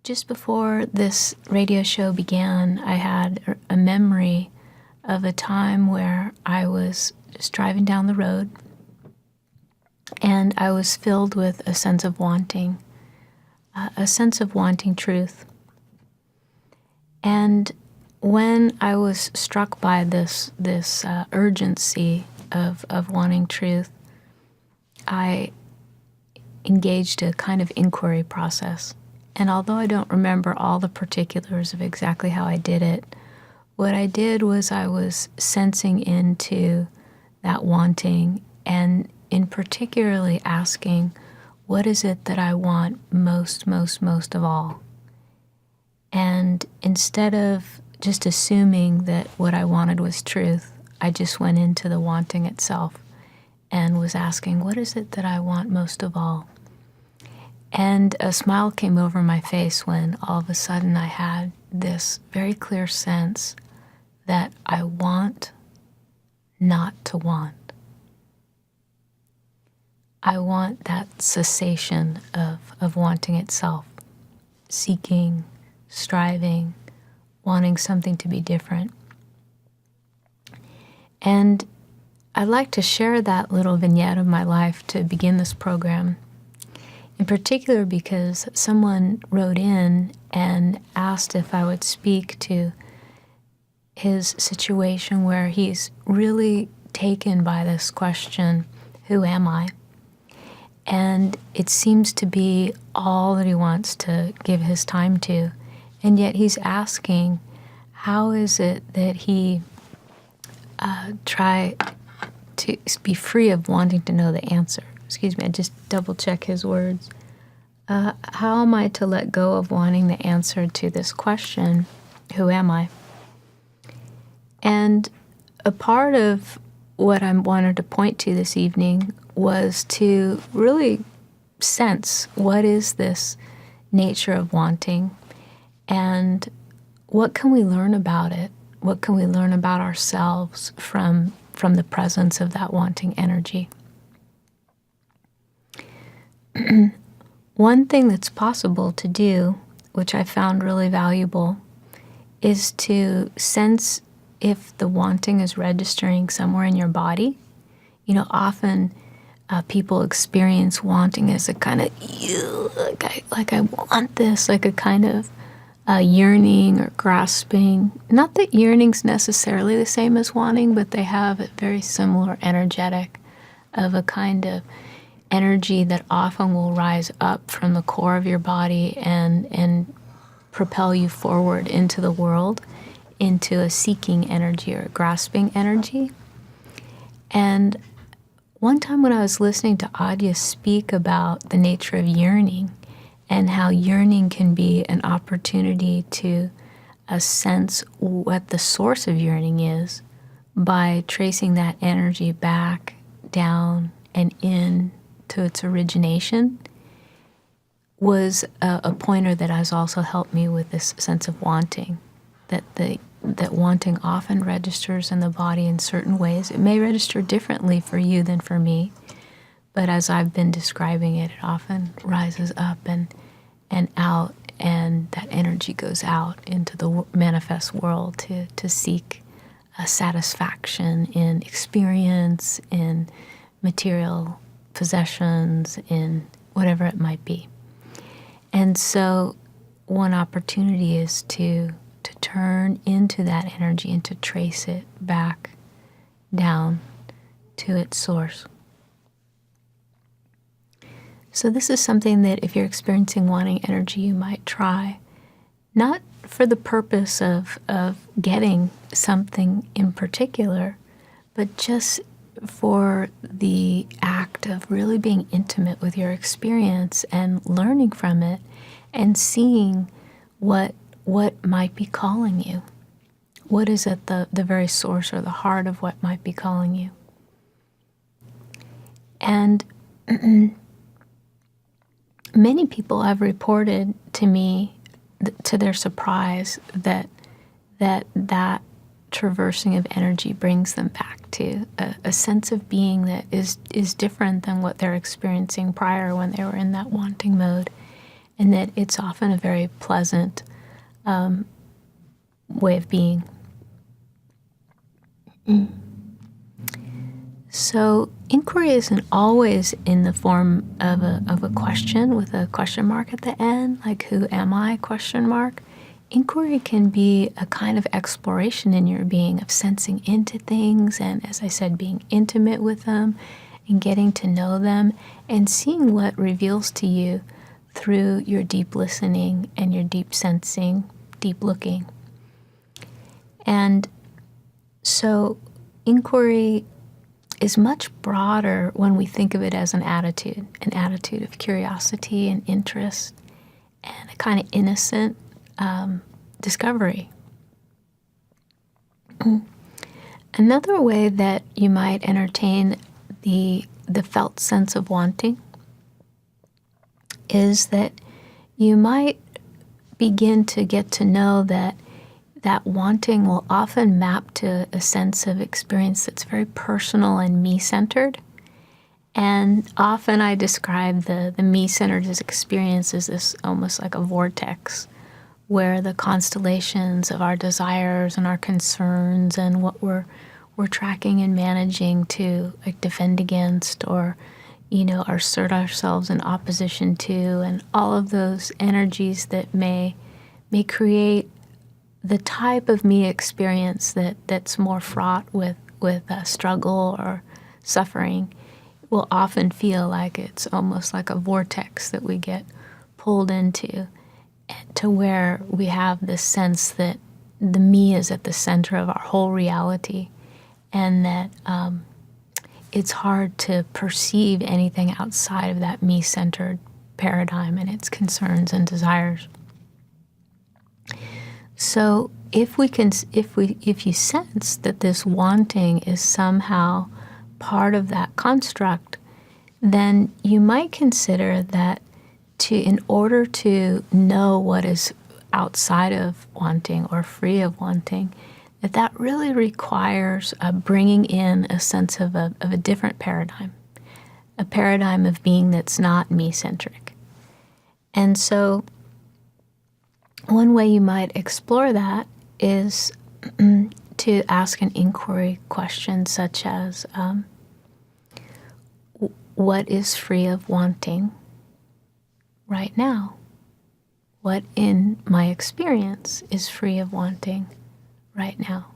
Just before this radio show began, I had a memory of a time where I was just driving down the road and I was filled with a sense of wanting truth. And when I was struck by this urgency of wanting truth, I engaged a kind of inquiry process. And although I don't remember all the particulars of exactly how I did it, what I did was I was sensing into that wanting and in particularly asking, what is it that I want most of all? And instead of just assuming that what I wanted was truth, I just went into the wanting itself and was asking, what is it that I want most of all? And a smile came over my face when all of a sudden I had this very clear sense that I want not to want. I want that cessation of wanting itself, seeking, striving, wanting something to be different. And I'd like to share that little vignette of my life to begin this program, in particular because someone wrote in and asked if I would speak to his situation where he's really taken by this question, who am I? And it seems to be all that he wants to give his time to. And yet he's asking, how is it that he try to be free of wanting to know the answer? Excuse me, I just double check his words. How am I to let go of wanting the answer to this question, who am I? And a part of what I wanted to point to this evening was to really sense what is this nature of wanting and what can we learn about it? What can we learn about ourselves from the presence of that wanting energy? One thing that's possible to do, which I found really valuable, is to sense if the wanting is registering somewhere in your body. You know, often people experience wanting as a kind of, like I want this, like a kind of yearning or grasping. Not that yearning's necessarily the same as wanting, but they have a very similar energetic of a kind of energy that often will rise up from the core of your body and propel you forward into the world, into a seeking energy or a grasping energy. And one time when I was listening to Adya speak about the nature of yearning and how yearning can be an opportunity to sense what the source of yearning is by tracing that energy back, down, and in to its origination, was a pointer that has also helped me with this sense of wanting, that wanting often registers in the body in certain ways. It may register differently for you than for me, but as I've been describing it, it often rises up and out, and that energy goes out into the manifest world to seek a satisfaction in experience, in material possessions, in whatever it might be. And so one opportunity is to turn into that energy and to trace it back down to its source. So this is something that if you're experiencing wanting energy, you might try, not for the purpose of getting something in particular, but just for the act of really being intimate with your experience and learning from it and seeing what might be calling you. What is at the very source or the heart of what might be calling you? And many people have reported to me, to their surprise, that traversing of energy brings them back to a sense of being that is different than what they're experiencing prior when they were in that wanting mode. and that it's often a very pleasant way of being. So inquiry isn't always in the form of a question with a question mark at the end, like who am I, question mark. Inquiry can be a kind of exploration in your being of sensing into things and, as I said, being intimate with them and getting to know them and seeing what reveals to you through your deep listening and your deep sensing, deep looking. And so inquiry is much broader when we think of it as an attitude of curiosity and interest and a kind of innocent discovery. Another way that you might entertain the felt sense of wanting is that you might begin to get to know that wanting will often map to a sense of experience that's very personal and me-centered. And often I describe the me-centered experience as this almost like a vortex where the constellations of our desires and our concerns and what we're tracking and managing to like defend against or assert ourselves in opposition to, and all of those energies that may create the type of me experience that's more fraught with struggle or suffering will often feel like it's almost like a vortex that we get pulled into, to where we have this sense that the me is at the center of our whole reality, and that it's hard to perceive anything outside of that me-centered paradigm and its concerns and desires. So if you sense that this wanting is somehow part of that construct, then you might consider that in order to know what is outside of wanting or free of wanting, that really requires bringing in a sense of a different paradigm, a paradigm of being that's not me-centric. And so one way you might explore that is to ask an inquiry question such as, what is free of wanting right now? What in my experience is free of wanting right now?